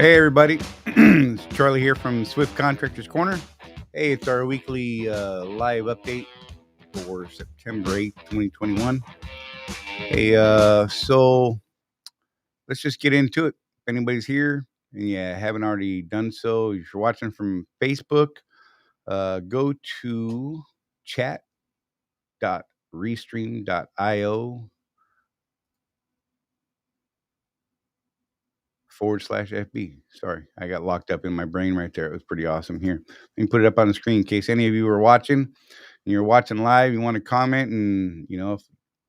Hey, everybody. It's Charlie here from Swift Contractors Corner. Hey, it's our weekly live update for September 8th, 2021. Hey, so let's just get into it. If anybody's here and you haven't already done so, if you're watching from Facebook, go to chat.restream.io /FB. Sorry, I got locked up in my brain right there. It was pretty awesome. Here, let me put it up on the screen in case any of you are watching and you're watching live, you want to comment, and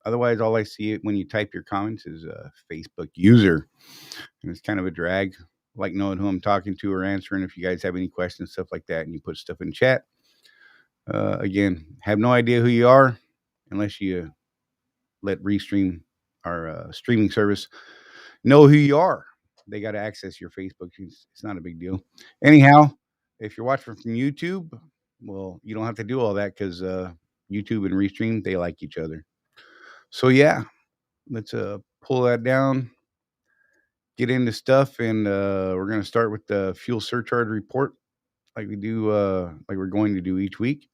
otherwise, all I see it when you type your comments is a Facebook user, and it's kind of a drag. Like knowing who I'm talking to or answering. If you guys have any questions, stuff like that, and you put stuff in chat. Again, have no idea who you are unless you let Restream, our streaming service, know who you are. They got to access your Facebook. It's not a big deal. Anyhow, if you're watching from YouTube, well, you don't have to do all that because YouTube and Restream, they like each other. So yeah, let's pull that down, get into stuff, and we're gonna start with the fuel surcharge report, like we're going to do each week.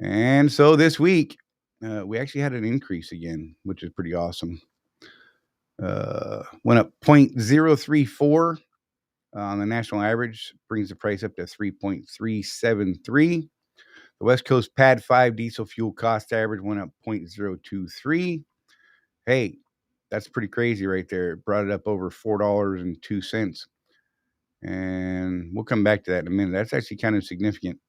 And so this week, we actually had an increase again, which is pretty awesome. Went up 0.034 on the national average, brings the price up to 3.373. The West Coast Pad 5 diesel fuel cost average went up 0.023. Hey, that's pretty crazy right there. It brought it up over $4.02. And we'll come back to that in a minute. That's actually kind of significant.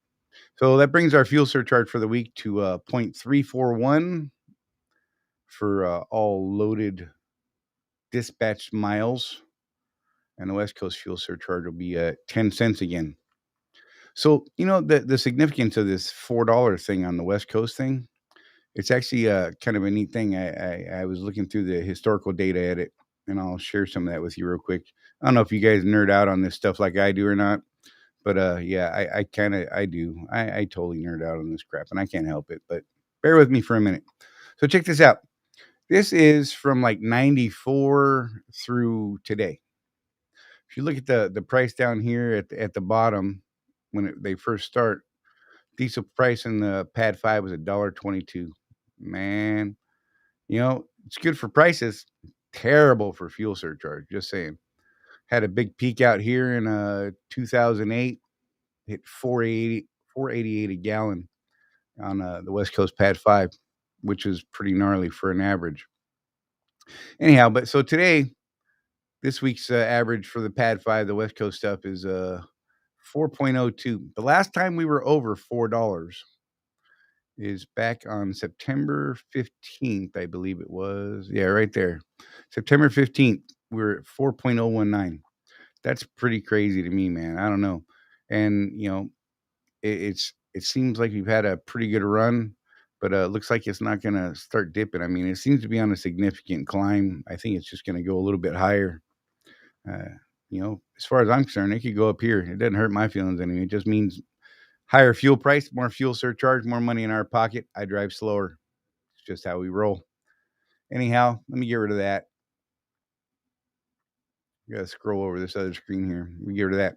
So that brings our fuel surcharge for the week to 0.341 for all loaded dispatched miles. And the West Coast fuel surcharge will be 10 cents again. So, the significance of this $4 thing on the West Coast thing, it's actually kind of a neat thing. I was looking through the historical data at it, and I'll share some of that with you real quick. I don't know if you guys nerd out on this stuff like I do or not, but yeah, I do. I totally nerd out on this crap, and I can't help it. But bear with me for a minute. So check this out. This is from like 94 through today. If you look at the price down here at the bottom, when they first start, diesel price in the Pad 5 was $1.22. Man, it's good for prices, terrible for fuel surcharge, just saying. Had a big peak out here in 2008, hit 488 a gallon on the West Coast Pad 5, which is pretty gnarly for an average. Anyhow, but so today, this week's average for the Pad 5, the West Coast stuff, is 4.02. The last time we were over $4 is back on September 15th, I believe it was. Yeah, right there. September 15th, we're at 4.019. That's pretty crazy to me, man. I don't know. And, it seems like we've had a pretty good run, but it looks like it's not going to start dipping. I mean, it seems to be on a significant climb. I think it's just going to go a little bit higher. As far as I'm concerned, it could go up here. It doesn't hurt my feelings anyway. It just means higher fuel price, more fuel surcharge, more money in our pocket. I drive slower. It's just how we roll. Anyhow, let me get rid of that. I gotta scroll over this other screen here. We get rid of that.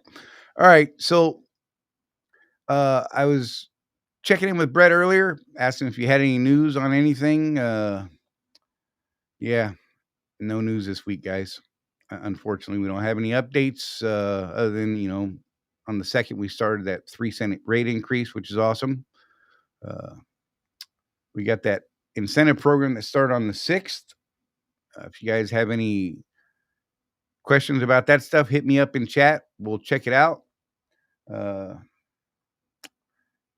All right. So I was checking in with Brett earlier, asking if you had any news on anything. Yeah, no news this week, guys. Unfortunately, we don't have any updates other than, on the 2nd, we started that 3-cent rate increase, which is awesome. We got that incentive program that started on the 6th. If you guys have any questions about that stuff, hit me up in chat. We'll check it out. The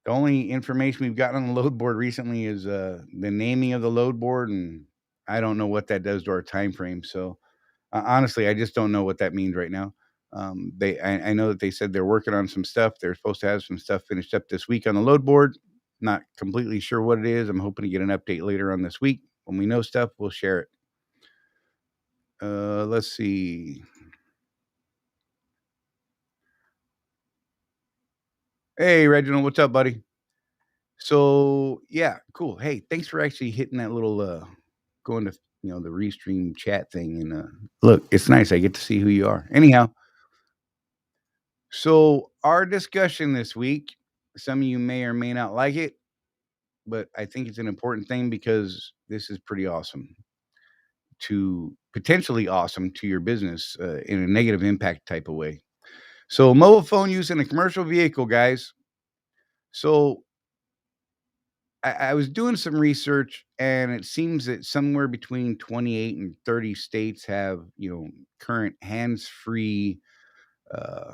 only information we've gotten on the load board recently is the naming of the load board, and I don't know what that does to our time frame. So honestly, I just don't know what that means right now. I know that they said they're working on some stuff. They're supposed to have some stuff finished up this week on the load board. Not completely sure what it is. I'm hoping to get an update later on this week. When we know stuff, we'll share it. Let's see. Hey, Reginald, what's up, buddy? So yeah, cool. Hey, thanks for actually hitting that little going to the Restream chat thing, and look, it's nice. I get to see who you are. Anyhow, So, our discussion this week, some of you may or may not like it, but I think it's an important thing because this is pretty awesome to potentially awesome to your business in a negative impact type of way. So, mobile phone use in a commercial vehicle, guys. So, I was doing some research, and it seems that somewhere between 28 and 30 states have, current hands-free uh,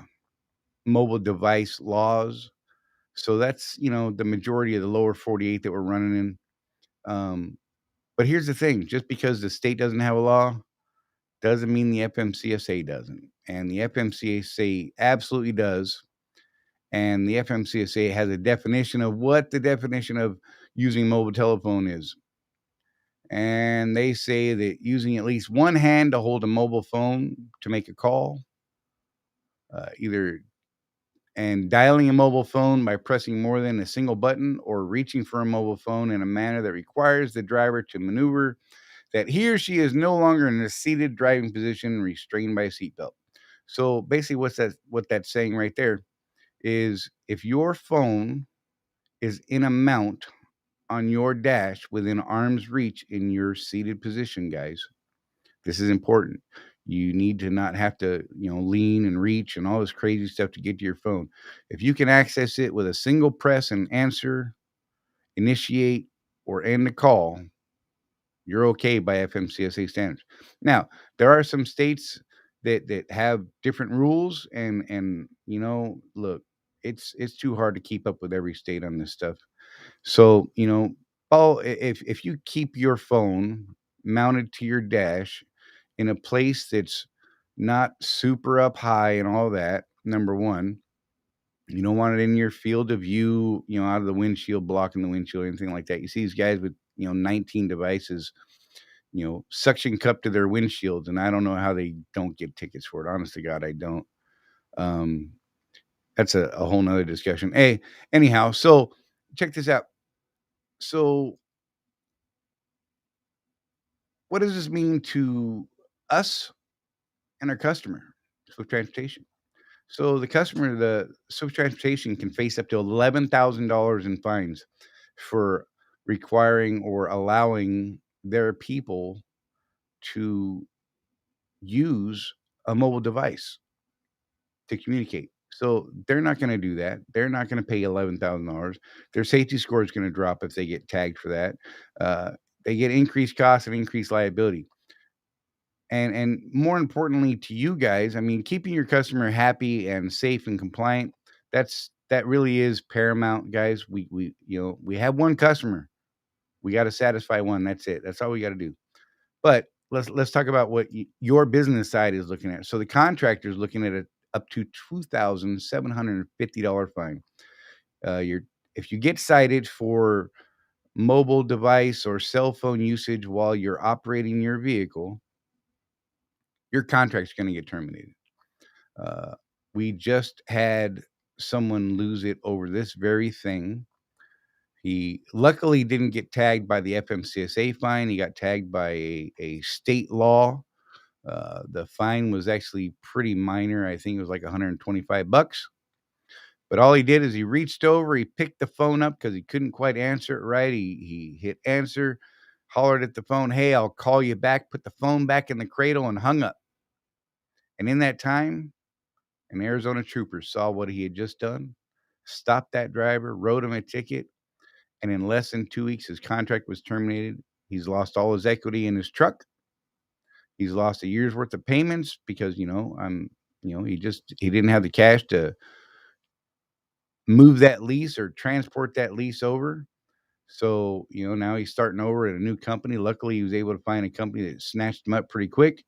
mobile device laws. So that's, the majority of the lower 48 that we're running in. But here's the thing, just because the state doesn't have a law doesn't mean the FMCSA doesn't. And the FMCSA absolutely does. And the FMCSA has a definition of what the definition of using mobile telephone is. And they say that using at least one hand to hold a mobile phone to make a call, either and dialing a mobile phone by pressing more than a single button or reaching for a mobile phone in a manner that requires the driver to maneuver that he or she is no longer in a seated driving position restrained by a seatbelt. So basically what that's saying right there is if your phone is in a mount on your dash within arm's reach in your seated position, guys, this is important. You need to not have to, lean and reach and all this crazy stuff to get to your phone. If you can access it with a single press and answer, initiate, or end the call, you're okay by FMCSA standards. Now, there are some states that have different rules, and look, it's too hard to keep up with every state on this stuff. So, Paul, if you keep your phone mounted to your dash in a place that's not super up high and all that, number one, you don't want it in your field of view, out of the windshield, blocking the windshield, or anything like that. You see these guys with, 19 devices, suction cup to their windshields, and I don't know how they don't get tickets for it. Honest to God, I don't. Um, that's a whole nother discussion. Hey, anyhow, so check this out. So what does this mean to us and our customer, Swift Transportation? So the Swift Transportation can face up to $11,000 in fines for requiring or allowing their people to use a mobile device to communicate. So they're not going to do that. They're not going to pay $11,000. Their safety score is going to drop if they get tagged for that. Uh, they get increased costs and increased liability. And more importantly to you guys, I mean, keeping your customer happy and safe and compliant, that really is paramount, guys. We have one customer. We got to satisfy one. That's it. That's all we got to do. But let's talk about what your business side is looking at. So the contractor is looking at a up to $2,750 fine. If you get cited for mobile device or cell phone usage while you're operating your vehicle, your contract's going to get terminated. We just had someone lose it over this very thing. He luckily didn't get tagged by the FMCSA fine. He got tagged by a state law. The fine was actually pretty minor. I think it was like $125. But all he did is he reached over, he picked the phone up because he couldn't quite answer it right. He hit answer, hollered at the phone, "Hey, I'll call you back," put the phone back in the cradle and hung up. And in that time, an Arizona trooper saw what he had just done, stopped that driver, wrote him a ticket, and in less than 2 weeks, his contract was terminated. He's lost all his equity in his truck. He's lost a year's worth of payments because, he didn't have the cash to move that lease or transport that lease over. So, now he's starting over at a new company. Luckily, he was able to find a company that snatched him up pretty quick,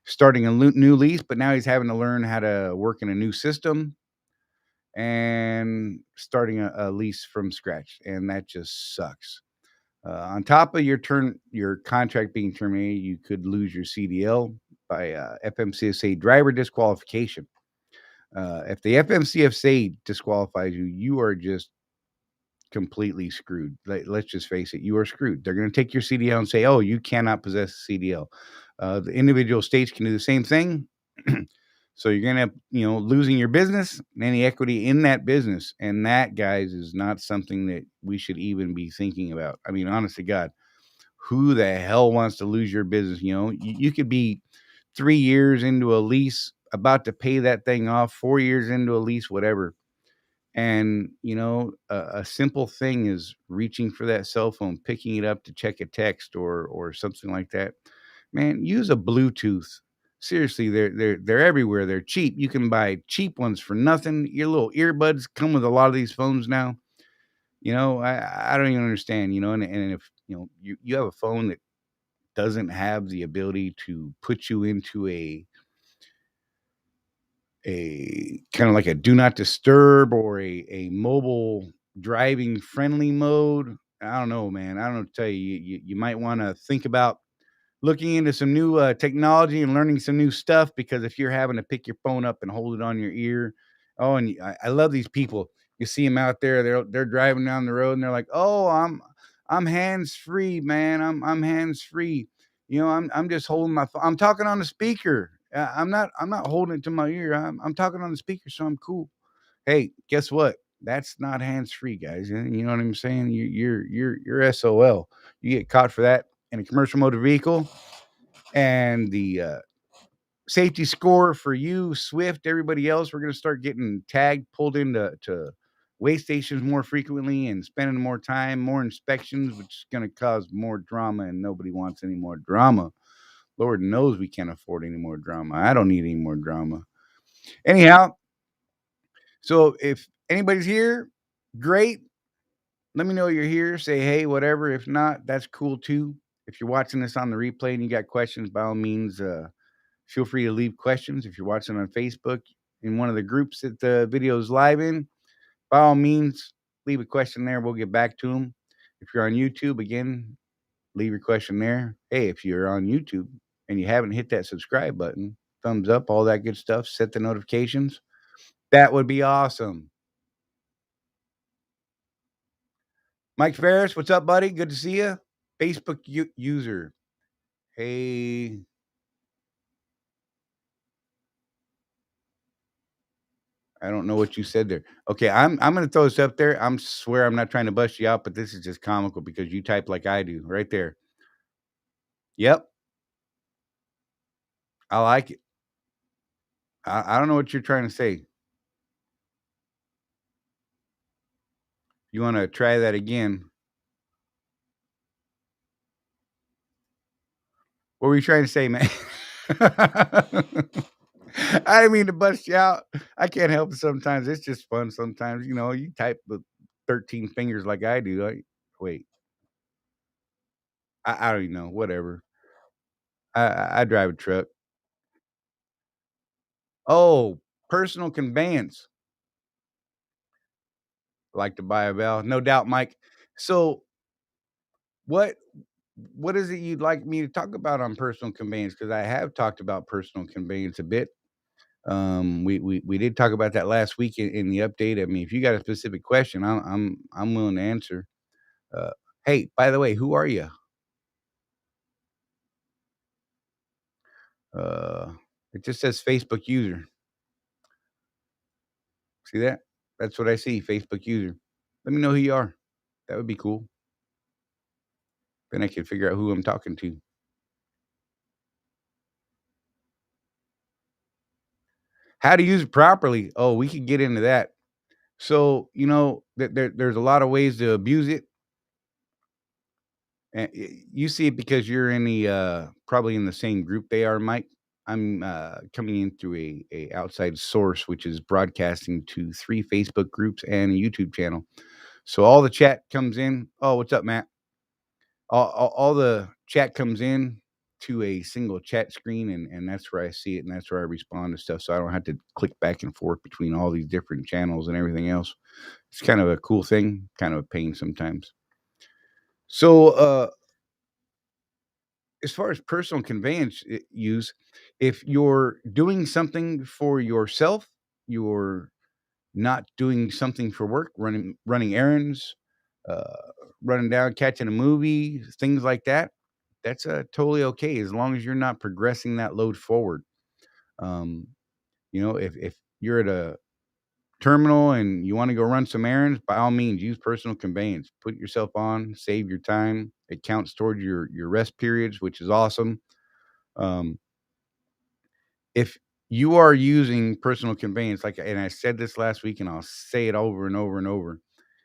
starting a new lease, but now he's having to learn how to work in a new system and starting a lease from scratch, and that just sucks. On top of your contract being terminated, you could lose your CDL by FMCSA driver disqualification. If the FMCSA disqualifies you, you are just completely screwed. Let's just face it, you are screwed. They're going to take your CDL and say, "Oh, you cannot possess a CDL." The individual states can do the same thing. So you're gonna have, losing your business and any equity in that business. And that, guys, is not something that we should even be thinking about. I mean, honest to God, who the hell wants to lose your business? You could be 3 years into a lease, about to pay that thing off, 4 years into a lease, whatever. And, a simple thing is reaching for that cell phone, picking it up to check a text or something like that. Man, use a Bluetooth. Seriously, they're everywhere. They're cheap. You can buy cheap ones for nothing. Your little earbuds come with a lot of these phones now. I don't even understand, and if, you have a phone that doesn't have the ability to put you into a kind of like a do not disturb or a mobile driving friendly mode. I don't know, man. I don't know what to tell you. You might want to think about looking into some new technology and learning some new stuff, because if you're having to pick your phone up and hold it on your ear, oh, and I love these people. You see them out there, they're driving down the road and they're like, "Oh, I'm hands free, man. I'm hands free. I'm just holding my phone. I'm talking on the speaker. I'm not holding it to my ear. I'm talking on the speaker, so I'm cool." Hey, guess what? That's not hands free, guys. You know what I'm saying? You're SOL. You get caught for that in a commercial motor vehicle, and the safety score for you, Swift, everybody else, we're going to start getting tagged, pulled into weigh stations more frequently and spending more time, more inspections, which is going to cause more drama, and nobody wants any more drama. Lord knows we can't afford any more drama. I don't need any more drama. Anyhow, so if anybody's here, great. Let me know you're here. Say hey, whatever. If not, that's cool too. If you're watching this on the replay and you got questions, by all means, feel free to leave questions. If you're watching on Facebook in one of the groups that the video is live in, by all means, leave a question there. We'll get back to them. If you're on YouTube, again, leave your question there. Hey, if you're on YouTube and you haven't hit that subscribe button, thumbs up, all that good stuff, set the notifications. That would be awesome. Mike Ferris, what's up, buddy? Good to see you. Facebook user. Hey, I don't know what you said there. Okay, I'm gonna throw this up there. I'm swear I'm not trying to bust you out, but this is just comical because you type like I do right there. Yep, I like it. I don't know what you're trying to say. You want to try that again? What were you trying to say, man? I didn't mean to bust you out. I can't help it sometimes. It's just fun sometimes. You type with 13 fingers like I do. Wait, I don't even know. Whatever. I drive a truck. Oh, personal conveyance. Like to buy a vowel. No doubt, Mike. So what what is it you'd like me to talk about on personal conveyance? Because I have talked about personal conveyance a bit. We did talk about that last week in the update. I mean, if you got a specific question, I'm willing to answer. Uh, hey, by the way, who are you? Uh, it just says Facebook user. See that? That's what I see. Facebook user. Let me know who you are. That would be cool. Then I can figure out who I'm talking to. How to use it properly. Oh, we could get into that. So, there's a lot of ways to abuse it. And you see it because you're in the probably in the same group they are, Mike. I'm coming in through a outside source, which is broadcasting to 3 Facebook groups and a YouTube channel. So all the chat comes in. Oh, what's up, Matt? All the chat comes in to a single chat screen, and that's where I see it, and that's where I respond to stuff. So I don't have to click back and forth between all these different channels and everything else. It's kind of a cool thing, kind of a pain sometimes. So, as far as personal conveyance use, if you're doing something for yourself, you're not doing something for work, running errands, uh, running down, catching a movie, things like that. That's totally okay as long as you're not progressing that load forward. Um, If you're at a terminal and you want to go run some errands, by all means, use personal conveyance. Put yourself on, save your time. It counts towards your rest periods, which is awesome. Um, if you are using personal conveyance, and I said this last week, and I'll say it over and over and over.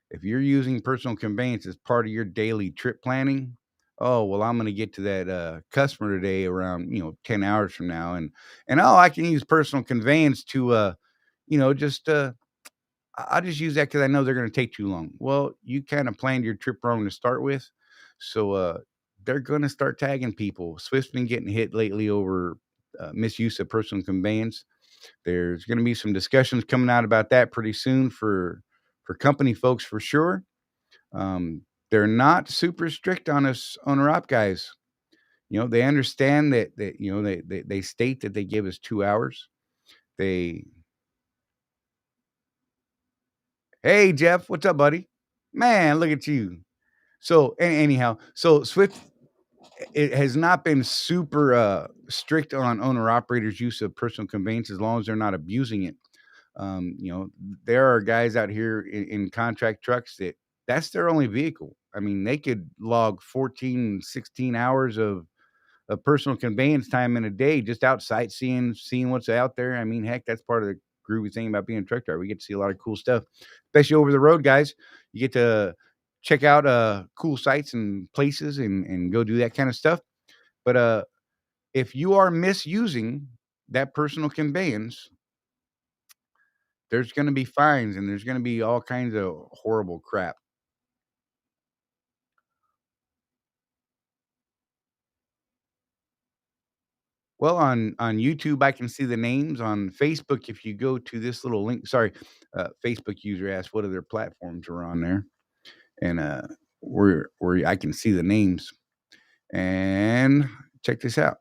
If you're using personal conveyance as part of your daily trip planning, oh well, I'm going to get to that customer today around 10 hours from now, and oh, I can use personal conveyance to just I'll just use that because I know they're going to take too long. Well, you kind of planned your trip wrong to start with. So they're going to start tagging people. Swift's been getting hit lately over misuse of personal conveyance. There's going to be some discussions coming out about that pretty soon for company folks for sure. They're not super strict on us owner op guys. They understand that they state that they give us 2 hours. They Hey Jeff, what's up, buddy? Man, look at you. So anyhow, so Swift, it has not been super strict on owner operators' use of personal conveyance as long as they're not abusing it. Um, you know, there are guys out here in contract trucks that's their only vehicle. I mean, they could log 14, 16 hours of personal conveyance time in a day just out sightseeing, seeing what's out there. I mean, heck, that's part of the groovy thing about being a truck driver. We get to see a lot of cool stuff, especially over the road, guys. You get to check out cool sites and places and go do that kind of stuff. But if you are misusing that personal conveyance, there's going to be fines and there's going to be all kinds of horrible crap. Well, on YouTube, I can see the names. On Facebook, if you go to this little link, sorry, Facebook user asked what other platforms are on there, and where I can see the names. And check this out.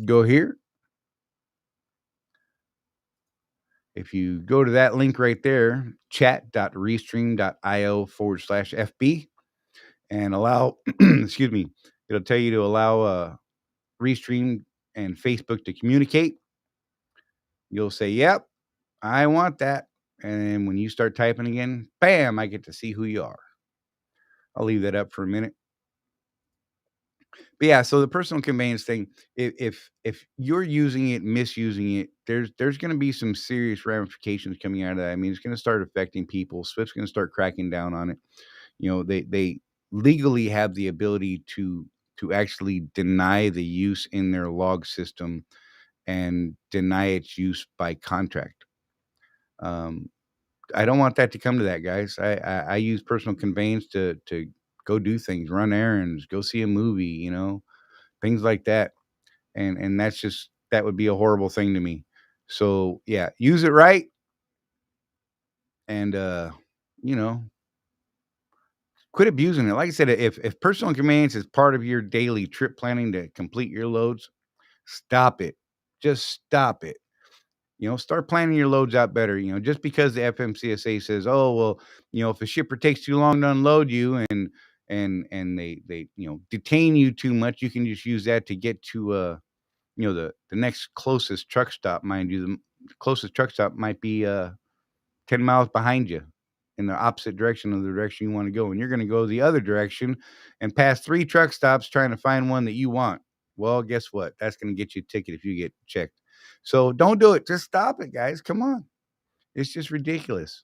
Go here. If you go to that link right there, chat.restream.io/FB, and allow, excuse me, it'll tell you to allow Restream and Facebook to communicate. You'll say, yep, I want that. And when you start typing again, bam, I get to see who you are. I'll leave that up for a minute. But yeah, so the personal conveyance thing, if you're using it, misusing it, there's going to be some serious ramifications coming out of that. I mean, it's going to start affecting people. Swift's going to start cracking down on it. They legally have the ability to actually deny the use in their log system and deny its use by contract. Um, I don't want that to come to that, guys. I use personal conveyance to go do things, run errands, go see a movie, things like that. And that would be a horrible thing to me. So yeah, use it right and you know, quit abusing it. Like I said, if personal conveyance is part of your daily trip planning to complete your loads, stop it. Just stop it. Start planning your loads out better. Just because the FMCSA says, "Oh, well, if a shipper takes too long to unload you and they detain you too much, you can just use that to get to the next closest truck stop." Mind you, the closest truck stop might be 10 miles behind you in the opposite direction of the direction you want to go, and you're going to go the other direction and pass 3 truck stops trying to find one that you want. Well, guess what? That's going to get you a ticket if you get checked. So don't do it. Just stop it, guys. Come on. It's just ridiculous.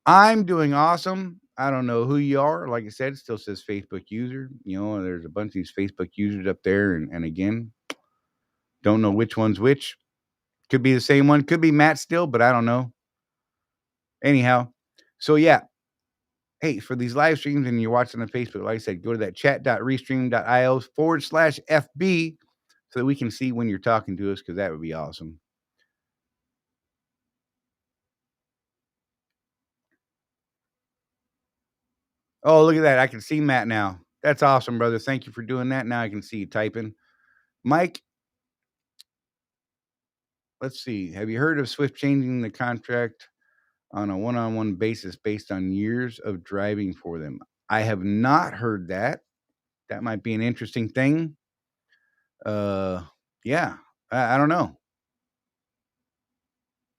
I'm doing awesome. I don't know who you are. Like I said, it still says Facebook user. There's a bunch of these Facebook users up there. And again, don't know which one's which. Could be the same one. Could be Matt still, but I don't know. Anyhow, so yeah. Hey, for these live streams and you're watching on Facebook, like I said, go to that chat.restream.io/FB so that we can see when you're talking to us, because that would be awesome. Oh, look at that. I can see Matt now. That's awesome, brother. Thank you for doing that. Now I can see you typing. Mike, let's see. Have you heard of Swift changing the contract on a one-on-one basis based on years of driving for them? I have not heard that. That might be an interesting thing. Yeah, I don't know.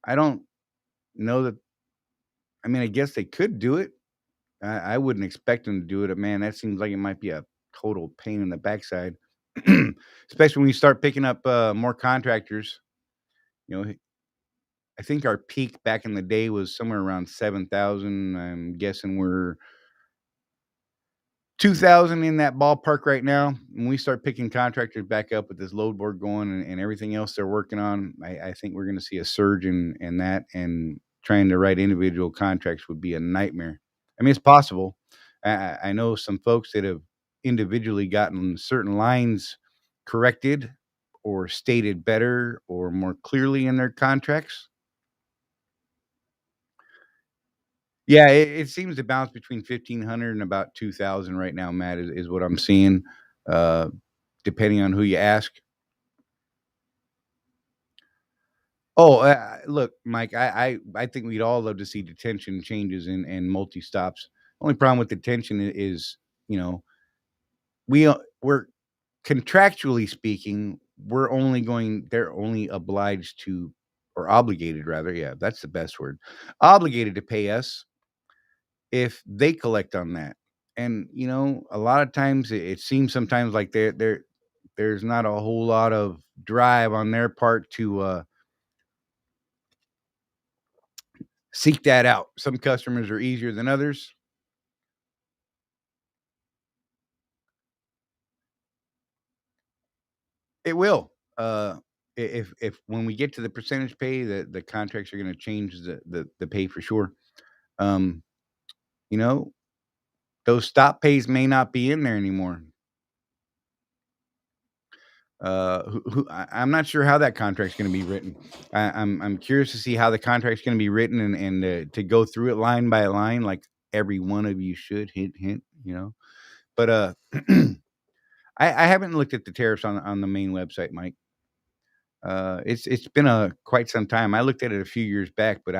I don't know that. I mean, I guess they could do it. I wouldn't expect them to do it. Man, that seems like it might be a total pain in the backside, especially when you start picking up more contractors. You know, I think our peak back in the day was somewhere around 7,000. I'm guessing we're 2,000 in that ballpark right now. When we start picking contractors back up with this load board going and everything else they're working on, I think we're going to see a surge in that. And trying to write individual contracts would be a nightmare. I mean, it's possible. I know some folks that have individually gotten certain lines corrected or stated better or more clearly in their contracts. Yeah, it seems to bounce between 1,500 and about 2,000 right now, Matt, is what I'm seeing, uh, depending on who you ask. Oh, look, Mike, I think we'd all love to see detention changes and multi-stops. Only problem with detention is, you know, we're contractually speaking, they're only obliged to or obligated rather, yeah, that's the best word, obligated to pay us if they collect on that. And, a lot of times it seems sometimes like there's not a whole lot of drive on their part to seek that out. Some customers are easier than others. It will. If when we get to the percentage pay, the contracts are going to change the pay for sure. Um, you know, those stop pays may not be in there anymore. I'm not sure how that contract's gonna be written. I'm curious to see how the contract's gonna be written and to go through it line by line like every one of you should, hint, hint, But, I haven't looked at the tariffs on the main website, Mike. It's been a quite some time. I looked at it a few years back, but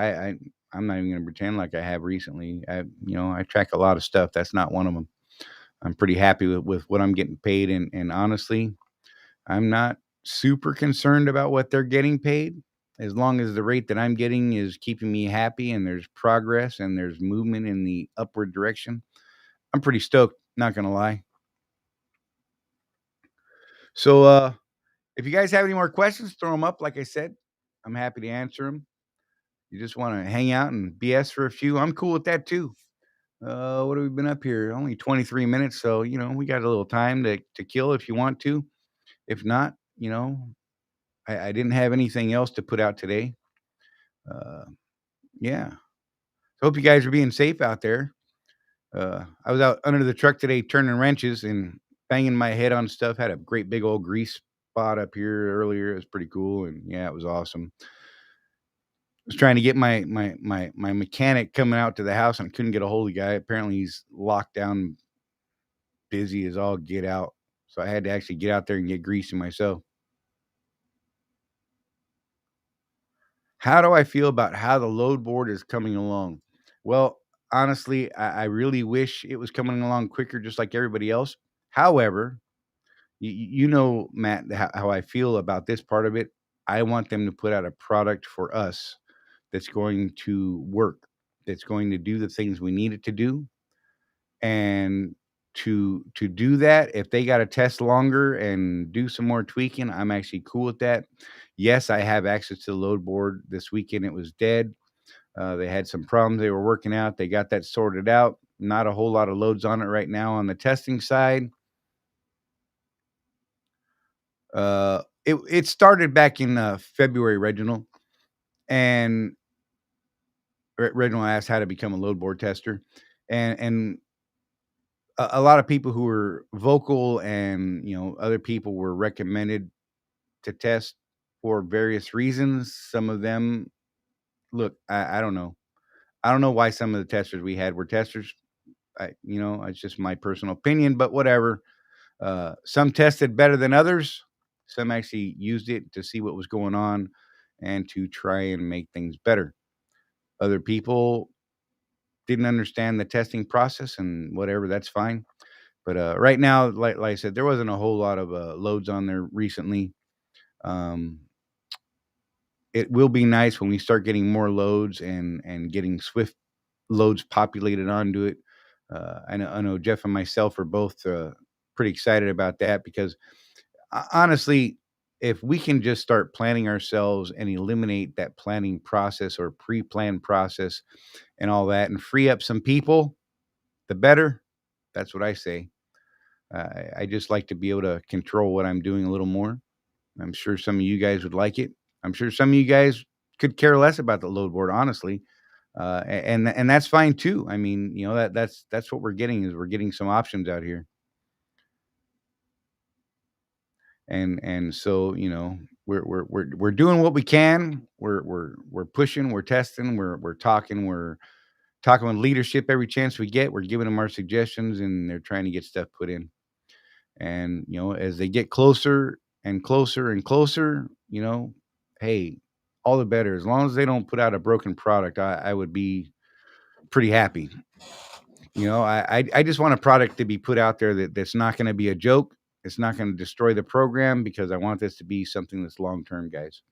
I'm not even gonna pretend like I have recently. I track a lot of stuff. That's not one of them. I'm pretty happy with what I'm getting paid, and honestly, I'm not super concerned about what they're getting paid, as long as the rate that I'm getting is keeping me happy and there's progress and there's movement in the upward direction. I'm pretty stoked, not gonna lie. So, if you guys have any more questions, throw them up. Like I said, I'm happy to answer them. You just want to hang out and BS for a few, I'm cool with that too. What have we been up here? Only 23 minutes, so we got a little time to kill if you want to. If not, I didn't have anything else to put out today. Uh, yeah. Hope you guys are being safe out there. I was out under the truck today turning wrenches and banging my head on stuff. Had a great big old grease spot up here earlier. It was pretty cool, and yeah, it was awesome. Was trying to get my mechanic coming out to the house, and I couldn't get a hold of the guy. Apparently, he's locked down, busy as all get out. So I had to actually get out there and get greasy myself. How do I feel about how the load board is coming along? Well, honestly, I really wish it was coming along quicker, just like everybody else. However, Matt, how I feel about this part of it. I want them to put out a product for us that's going to work, that's going to do the things we need it to do. And to do that, if they got to test longer and do some more tweaking, I'm actually cool with that. Yes, I have access to the load board. This weekend it was dead. They had some problems they were working out. They got that sorted out. Not a whole lot of loads on it right now on the testing side. It started back in February, Reginald, and Reginald asked how to become a load board tester, and a lot of people who were vocal and other people were recommended to test for various reasons. Some of them, look, I don't know. I don't know why some of the testers we had were testers. It's just my personal opinion, but whatever. Some tested better than others. Some actually used it to see what was going on and to try and make things better. Other people didn't understand the testing process and whatever, that's fine. But right now, like I said, there wasn't a whole lot of loads on there recently. Um, it will be nice when we start getting more loads and getting Swift loads populated onto it. I know Jeff and myself are both pretty excited about that because honestly, if we can just start planning ourselves and eliminate that planning process or pre-planned process and all that and free up some people, the better. That's what I say. I just like to be able to control what I'm doing a little more. I'm sure some of you guys would like it. I'm sure some of you guys could care less about the load board, honestly, and that's fine too. I mean, that's what we're getting is we're getting some options out here, and so we're doing what we can. We're pushing, we're testing, we're talking with leadership every chance we get. We're giving them our suggestions, and they're trying to get stuff put in. And as they get closer and closer and closer, hey, all the better. As long as they don't put out a broken product, I would be pretty happy. I just want a product to be put out there that's not going to be a joke. It's not going to destroy the program because I want this to be something that's long term, guys.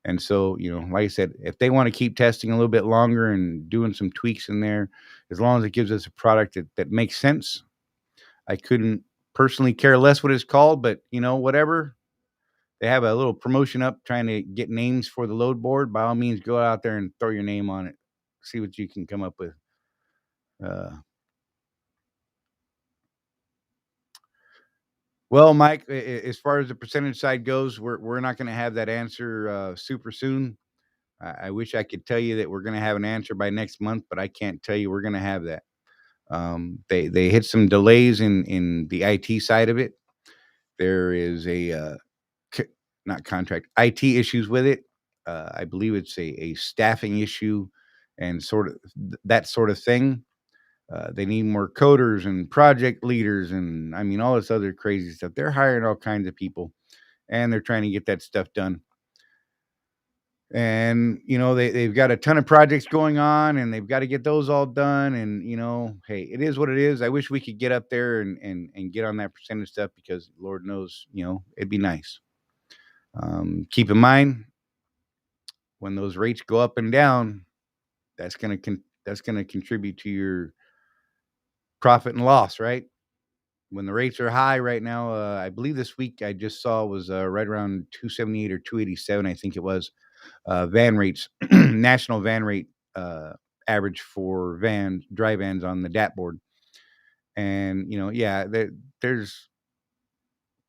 And so, like I said, if they want to keep testing a little bit longer and doing some tweaks in there, as long as it gives us a product that makes sense, I couldn't personally care less what it's called, but whatever. They have a little promotion up trying to get names for the load board. By all means, go out there and throw your name on it. See what you can come up with. Uh, well, Mike, as far as the percentage side goes, we're not going to have that answer super soon. I wish I could tell you that we're going to have an answer by next month, but I can't tell you we're going to have that. They hit some delays in the IT side of it. There is a not contract IT issues with it. I believe it's a staffing issue and sort of that sort of thing. They need more coders and project leaders and I mean all this other crazy stuff. They're hiring all kinds of people and they're trying to get that stuff done. And they've got a ton of projects going on and they've got to get those all done. And hey, it is what it is. I wish we could get up there and get on that percentage stuff because Lord knows, it'd be nice. Keep in mind when those rates go up and down, that's gonna contribute to your profit and loss, right? When the rates are high right now, I believe this week I just saw was right around 278 or 287, I think it was. Van rates, national van rate average for dry vans on the DAT board, and yeah, there's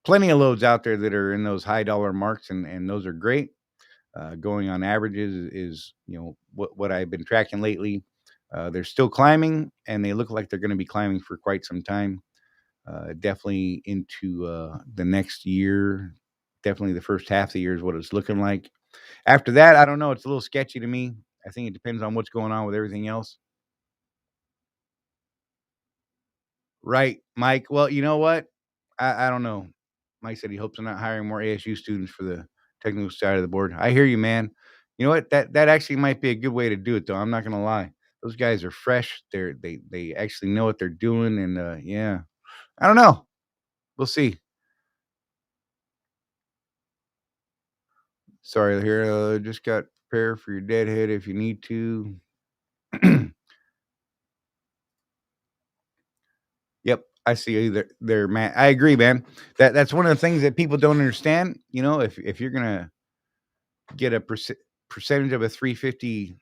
plenty of loads out there that are in those high dollar marks, and those are great. Going on averages is what I've been tracking lately. They're still climbing, and they look like they're going to be climbing for quite some time. Definitely into the next year. Definitely the first half of the year is what it's looking like. After that, I don't know. It's a little sketchy to me. I think it depends on what's going on with everything else. Right, Mike. Well, you know what? I don't know. Mike said he hopes I'm not hiring more ASU students for the technical side of the board. I hear you, man. You know what? That actually might be a good way to do it, though. I'm not gonna lie. Those guys are fresh. They actually know what they're doing, and yeah. I don't know. We'll see. Sorry here. Just got prepare for your deadhead if you need to. Yep, I see you there, man. I agree, man. That's one of the things that people don't understand. If you're gonna get a percentage of a 350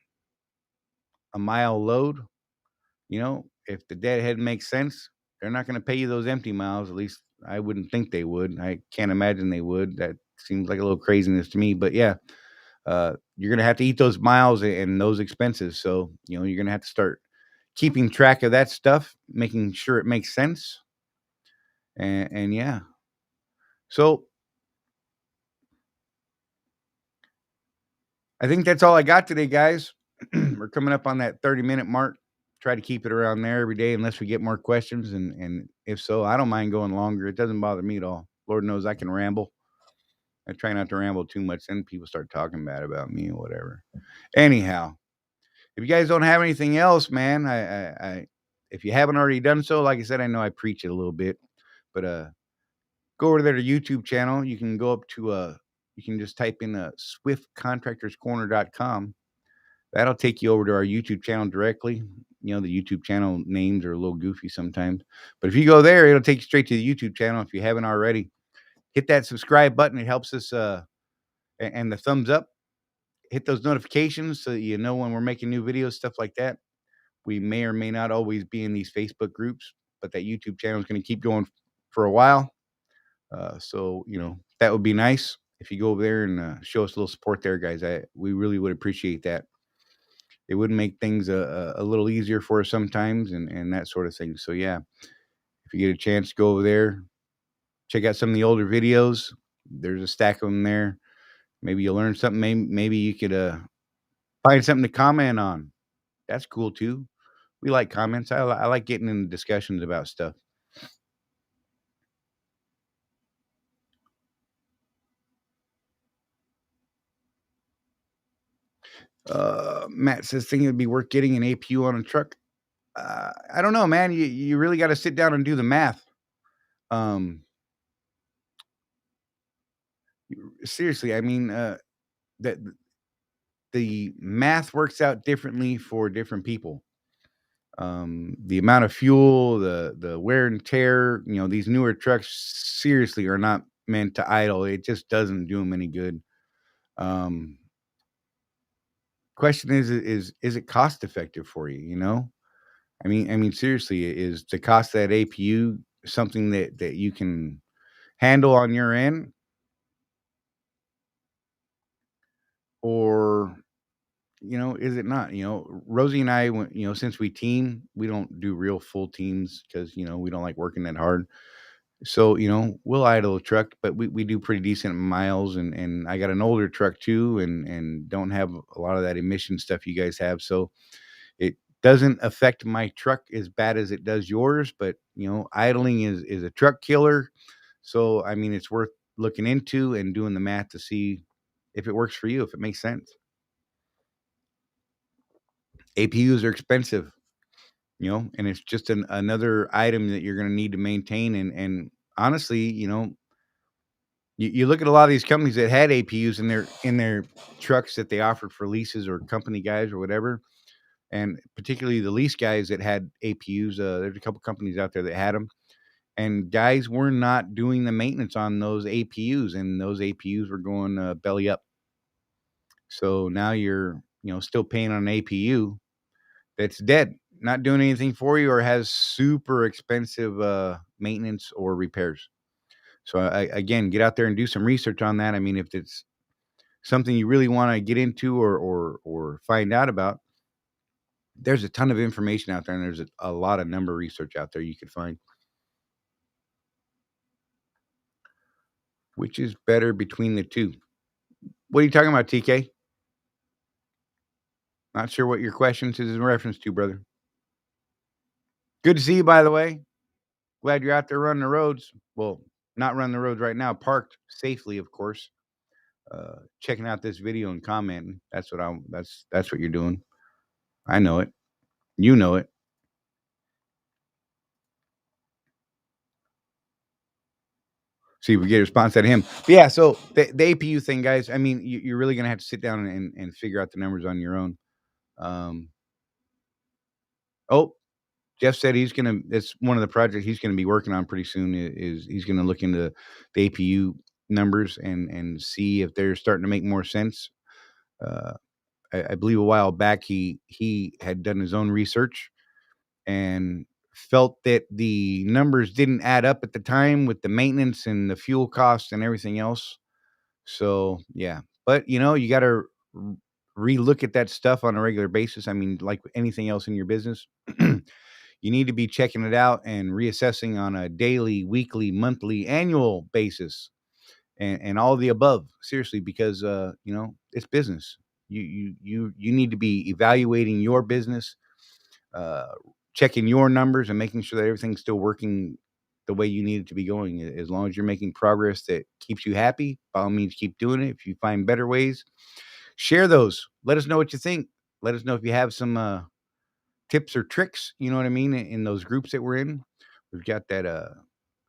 a mile load, if the deadhead makes sense, they're not gonna pay you those empty miles. At least I wouldn't think they would. I can't imagine they would. That seems like a little craziness to me. But yeah, you're gonna have to eat those miles and those expenses. So you're gonna have to start keeping track of that stuff, making sure it makes sense. And yeah, so I think that's all I got today, guys. We're coming up on that 30-minute mark. Try to keep it around there every day unless we get more questions. And if so, I don't mind going longer. It doesn't bother me at all. Lord knows I can ramble. I try not to ramble too much. Then people start talking bad about me or whatever. Anyhow, if you guys don't have anything else, man, I if you haven't already done so, like I said, I know I preach it a little bit, but go over to their YouTube channel. You can go up to you can just type in swiftcontractorscorner.com. That'll take you over to our YouTube channel directly. You know, the YouTube channel names are a little goofy sometimes, but if you go there, it'll take you straight to the YouTube channel. If you haven't already, hit that subscribe button. It helps us, and the thumbs up. Hit those notifications so that you know when we're making new videos, stuff like that. We may or may not always be in these Facebook groups, but that YouTube channel is going to keep going for a while. So, you know, that would be nice if you go over there and show us a little support there, guys. We really would appreciate that. It would make things a little easier for us sometimes, and that sort of thing. So, yeah, if you get a chance to go over there, check out some of the older videos. There's a stack of them there. Maybe you'll learn something. Maybe you could find something to comment on. That's cool too. We like comments. I like getting in discussions about stuff. Matt says, think it'd be worth getting an APU on a truck. I don't know, man. You really got to sit down and do the math. Seriously, I mean, that the math works out differently for different people. The amount of fuel, the wear and tear, you know, these newer trucks seriously are not meant to idle. It just doesn't do them any good. Question is it cost effective for you? You know, I mean, seriously, is the cost of that APU something that you can handle on your end, or you know, is it not? You know, Rosie and I, you know, since we team, we don't do real full teams because you know we don't like working that hard. So you know, we'll idle a truck, but we do pretty decent miles, and I got an older truck too, and don't have a lot of that emission stuff you guys have. So it doesn't affect my truck as bad as it does yours, but you know, idling is a truck killer. So I mean, it's worth looking into and doing the math to see if it works for you, if it makes sense. APUs are expensive, you know, and it's just another item that you're going to need to maintain. And honestly, you know, you look at a lot of these companies that had APUs in their trucks that they offered for leases or company guys or whatever, and particularly the lease guys that had APUs. There's a couple companies out there that had them, and guys were not doing the maintenance on those APUs, and those APUs were going belly up. So now you're, you know, still paying on an APU that's dead, not doing anything for you, or has super expensive maintenance or repairs. So again, get out there and do some research on that. I mean, if it's something you really want to get into or find out about, there's a ton of information out there, and there's a lot of number research out there you could find. Which is better between the two? What are you talking about, TK? Not sure what your questions is in reference to, brother. Good to see you, by the way. Glad you're out there running the roads. Well, not running the roads right now, parked safely, of course. Checking out this video and commenting. That's what you're doing. I know it. You know it. See if we get a response out of him. But yeah, so the APU thing, guys, I mean, you're really gonna have to sit down and figure out the numbers on your own. Um, oh, Jeff said it's one of the projects he's gonna be working on pretty soon. Is he's gonna look into the APU numbers and see if they're starting to make more sense. Uh, I believe a while back he had done his own research and felt that the numbers didn't add up at the time with the maintenance and the fuel costs and everything else. So yeah, but you know, you got to relook at that stuff on a regular basis. I mean, like anything else in your business, you need to be checking it out and reassessing on a daily, weekly, monthly, annual basis, and all of the above. Seriously, because you know, it's business. You need to be evaluating your business, uh, checking your numbers, and making sure that everything's still working the way you need it to be going. As long as you're making progress that keeps you happy, by all means, keep doing it. If you find better ways, share those. Let us know what you think. Let us know if you have some tips or tricks. You know what I mean? In those groups that we're in, we've got that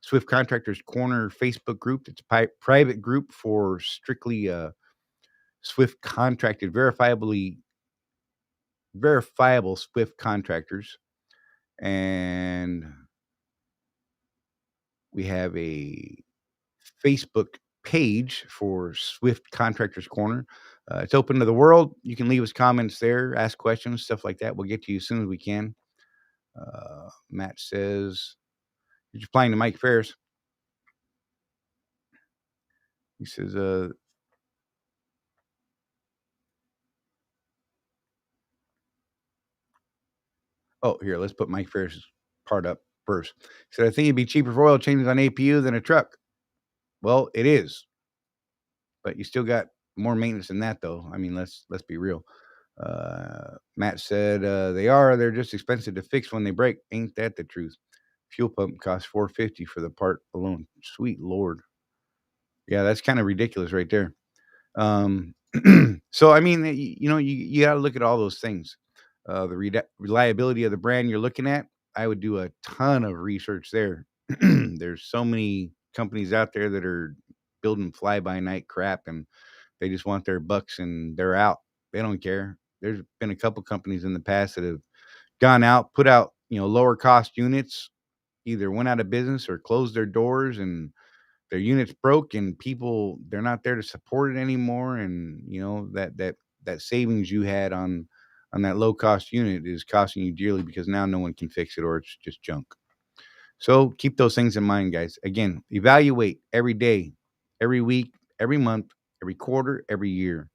Swift Contractors Corner Facebook group. It's a private group for strictly Swift contracted, verifiable Swift contractors. And we have a Facebook page for Swift Contractors Corner. It's open to the world. You can leave us comments there, ask questions, stuff like that. We'll get to you as soon as we can. Matt says, you're replying to Mike Ferris. He says, oh, here, let's put Mike Ferris' part up first. He said, I think it'd be cheaper for oil changes on APU than a truck. Well, it is, but you still got more maintenance than that, though. I mean, let's be real. Matt said, they're just expensive to fix when they break. Ain't that the truth? Fuel pump costs $450 for the part alone. Sweet Lord. Yeah, that's kind of ridiculous right there. So, I mean, you got to look at all those things. The reliability of the brand you're looking at, I would do a ton of research there. There's so many companies out there that are building fly-by-night crap, and they just want their bucks and they're out. They don't care. There's been a couple companies in the past that have gone out, put out, lower cost units, either went out of business or closed their doors, and their units broke, and people, they're not there to support it anymore. And that savings you had on that low cost unit is costing you dearly because now no one can fix it or it's just junk. So keep those things in mind, guys. Again, evaluate every day, every week, every month, every quarter, every year.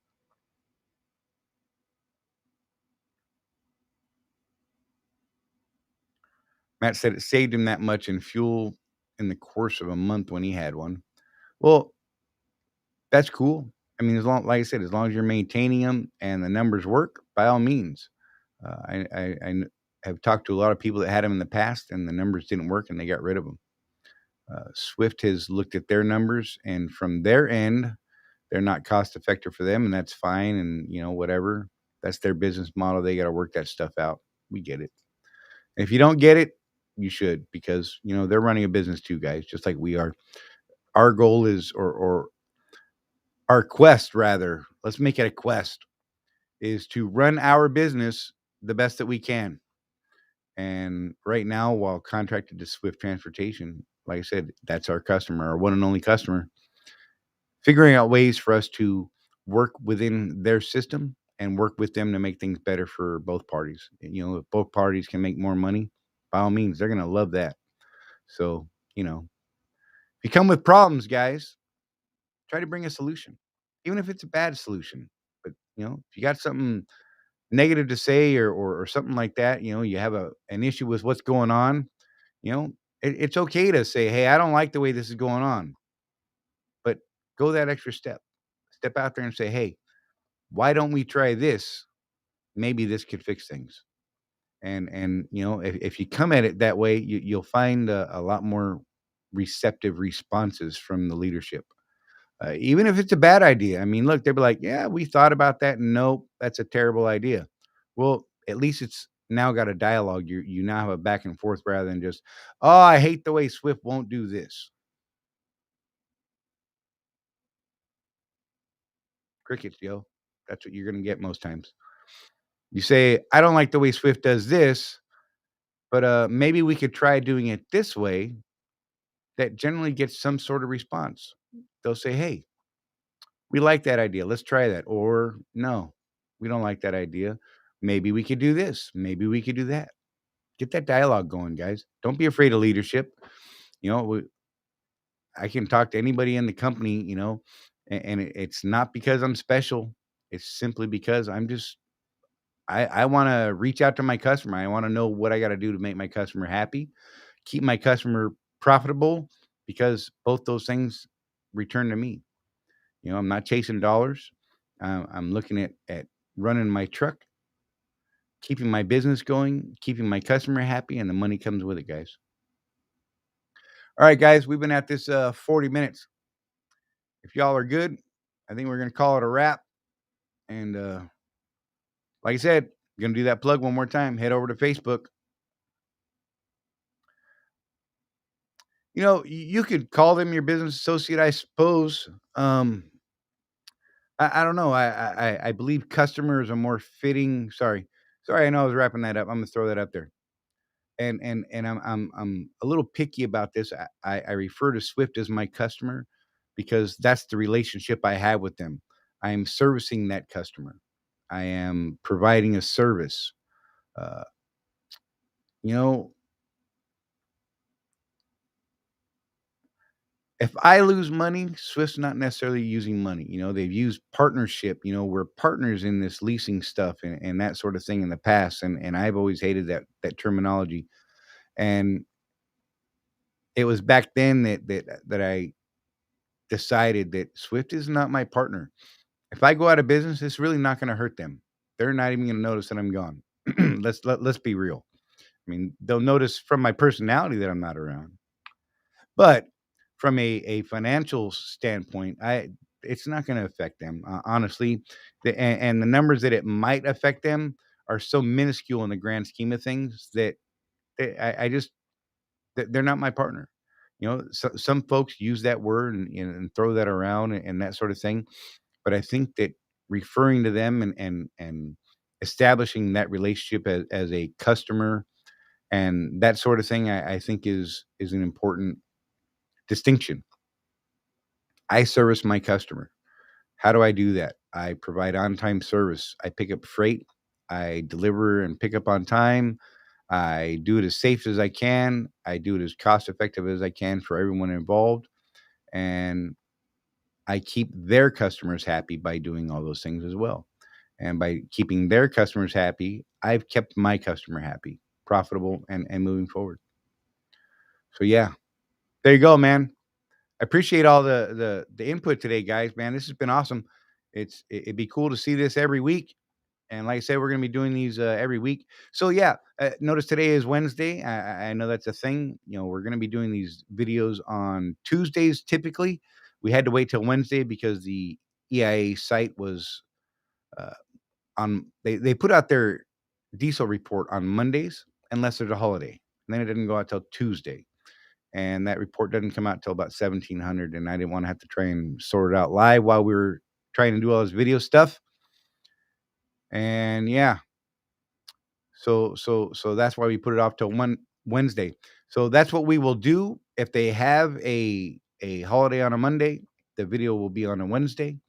Matt said it saved him that much in fuel in the course of a month when he had one. Well, that's cool. I mean, like I said, as long as you're maintaining them and the numbers work, by all means. I have talked to a lot of people that had them in the past, and the numbers didn't work, and they got rid of them. Swift has looked at their numbers, and from their end, they're not cost effective for them, and that's fine. And whatever, that's their business model. They got to work that stuff out. We get it. And if you don't get it, you should, because they're running a business too, guys, just like we are. Our goal is, or our quest, rather, let's make it a quest, is to run our business the best that we can. And right now, while contracted to Swift Transportation, like I said, that's our customer, our one and only customer. Figuring out ways for us to work within their system and work with them to make things better for both parties. If both parties can make more money, by all means, they're going to love that. So, if you come with problems, guys, try to bring a solution, even if it's a bad solution. But, if you got something negative to say or something like that, you have an issue with what's going on, it's okay to say, hey, I don't like the way this is going on, but go that extra step out there and say, hey, why don't we try this? Maybe this could fix things. And if you come at it that way, you'll find a lot more receptive responses from the leadership. Even if it's a bad idea. I mean, look, they'll be like, yeah, we thought about that. Nope, that's a terrible idea. Well, at least it's now got a dialogue. You now have a back and forth rather than just, oh, I hate the way Swift won't do this. Crickets, yo. That's what you're going to get most times. You say, I don't like the way Swift does this, but maybe we could try doing it this way. That generally gets some sort of response. They'll say, hey, we like that idea. Let's try that. Or no, we don't like that idea. Maybe we could do this. Maybe we could do that. Get that dialogue going, guys. Don't be afraid of leadership. I can talk to anybody in the company, and it's not because I'm special. It's simply because I want to reach out to my customer. I want to know what I got to do to make my customer happy, keep my customer profitable, because both those things return to me. I'm not chasing dollars. I'm looking at running my truck, keeping my business going, keeping my customer happy, and the money comes with it, guys. All right, guys, we've been at this 40 minutes. If y'all are good, I think we're going to call it a wrap. And like I said, I'm going to do that plug one more time. Head over to Facebook. You could call them your business associate, I suppose. I don't know. I believe customers are more fitting. Sorry. I know I was wrapping that up. I'm gonna throw that up there. And I'm a little picky about this. I refer to Swift as my customer because that's the relationship I have with them. I am servicing that customer. I am providing a service. Uh, you know, if I lose money, Swift's not necessarily using money. They've used partnership. We're partners in this leasing stuff and that sort of thing in the past. And I've always hated that terminology. And it was back then that I decided that Swift is not my partner. If I go out of business, it's really not going to hurt them. They're not even going to notice that I'm gone. Let's be real. I mean, they'll notice from my personality that I'm not around. But from a financial standpoint, it's not going to affect them, honestly. And the numbers that it might affect them are so minuscule in the grand scheme of things that I just they're not my partner. Some folks use that word and throw that around and that sort of thing. But I think that referring to them and establishing that relationship as a customer and that sort of thing, I think is an important distinction. I service my customer. How do I do that? I provide on-time service. I pick up freight. I deliver and pick up on time. I do it as safe as I can. I do it as cost effective as I can for everyone involved. And I keep their customers happy by doing all those things as well. And by keeping their customers happy, I've kept my customer happy, profitable, and moving forward. So yeah, there you go, man. I appreciate all the input today, guys. Man, this has been awesome. It'd be cool to see this every week. And like I said, we're going to be doing these every week. So yeah, notice today is Wednesday. I know that's a thing. We're going to be doing these videos on Tuesdays typically. We had to wait till Wednesday because the EIA site was uh, on. They put out their diesel report on Mondays unless there's a holiday. And then it didn't go out till Tuesday. And that report doesn't come out till about 1700. And I didn't want to have to try and sort it out live while we were trying to do all this video stuff. And yeah, so that's why we put it off till Wednesday. So that's what we will do. If they have a holiday on a Monday, the video will be on a Wednesday.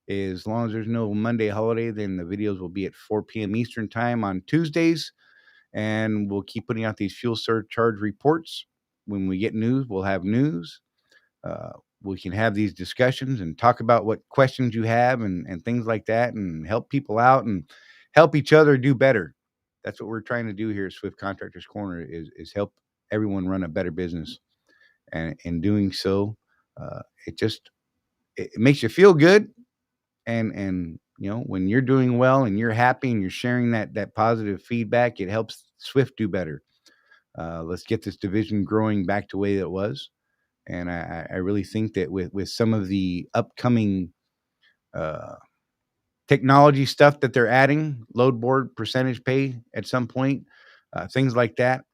As long as there's no Monday holiday, then the videos will be at 4 p.m. Eastern time on Tuesdays. And we'll keep putting out these fuel surcharge reports. When we get news, we'll have news. Uh, we can have these discussions and talk about what questions you have and things like that and help people out and help each other do better. That's what we're trying to do here at Swift Contractors Corner is help everyone run a better business. And in doing so, it makes you feel good. And when you're doing well and you're happy and you're sharing that positive feedback, it helps Swift do better. Let's get this division growing back to the way that it was. And I really think that with some of the upcoming uh, technology stuff that they're adding, load board percentage pay at some point, things like that.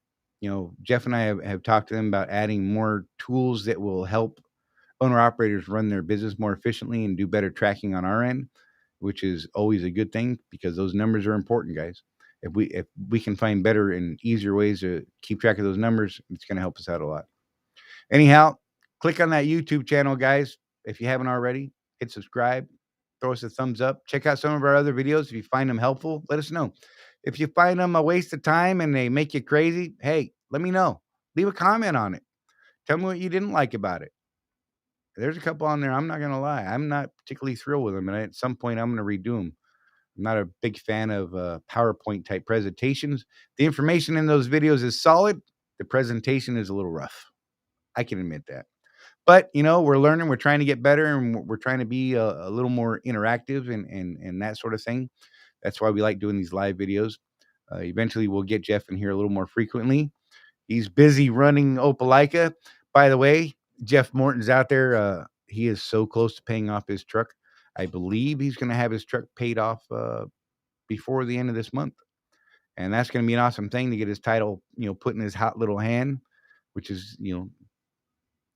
Jeff and I have talked to them about adding more tools that will help owner operators run their business more efficiently and do better tracking on our end, which is always a good thing because those numbers are important, guys. If we can find better and easier ways to keep track of those numbers, it's going to help us out a lot. Anyhow, click on that YouTube channel, guys. If you haven't already, hit subscribe, throw us a thumbs up. Check out some of our other videos. If you find them helpful, let us know. If you find them a waste of time and they make you crazy, hey, let me know. Leave a comment on it. Tell me what you didn't like about it. There's a couple on there. I'm not going to lie. I'm not particularly thrilled with them. And at some point, I'm going to redo them. I'm not a big fan of PowerPoint type presentations. The information in those videos is solid. The presentation is a little rough. I can admit that. But, we're learning, we're trying to get better, and we're trying to be a little more interactive and that sort of thing. That's why we like doing these live videos. Eventually, we'll get Jeff in here a little more frequently. He's busy running Opelika. By the way, Jeff Morton's out there. He is so close to paying off his truck. I believe he's going to have his truck paid off before the end of this month. And that's going to be an awesome thing to get his title, put in his hot little hand, which is,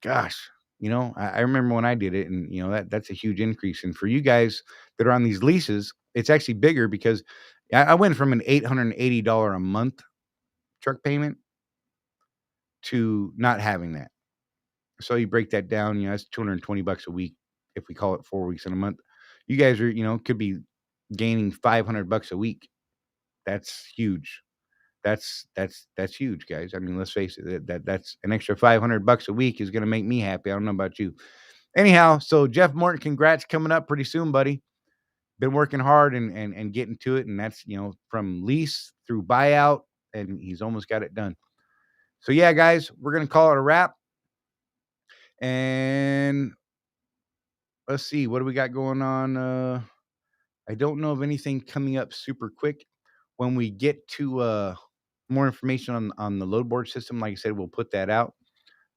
gosh, I remember when I did it, and that's a huge increase. And for you guys that are on these leases, it's actually bigger because I went from an $880 a month truck payment to not having that. So you break that down, that's $220 a week if we call it 4 weeks in a month. You guys are, could be gaining $500 a week. That's huge. That's huge, guys. I mean, let's face it, that's an extra $500 a week is going to make me happy. I don't know about you. Anyhow, so Jeff Morton, congrats, coming up pretty soon, buddy. Been working hard and getting to it, and that's from lease through buyout, and he's almost got it done. So yeah, guys, we're gonna call it a wrap. And let's see, what do we got going on? I don't know of anything coming up super quick. When we get to more information on the load board system, like I said, we'll put that out.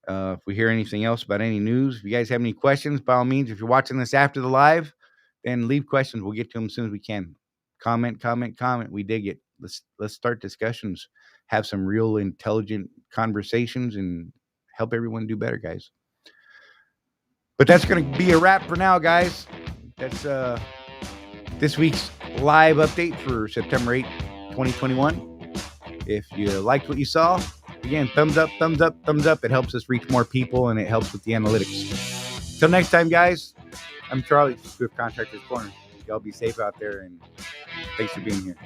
If we hear anything else about any news, if you guys have any questions, by all means, if you're watching this after the live, then leave questions. We'll get to them as soon as we can. Comment. We dig it. Let's start discussions, have some real intelligent conversations, and help everyone do better, guys. But that's going to be a wrap for now, guys. That's this week's live update for September 8th, 2021. If you liked what you saw, again, thumbs up. It helps us reach more people, and it helps with the analytics. Till next time, guys, I'm Charlie, Swift Contractors Corner. Y'all be safe out there, and thanks for being here.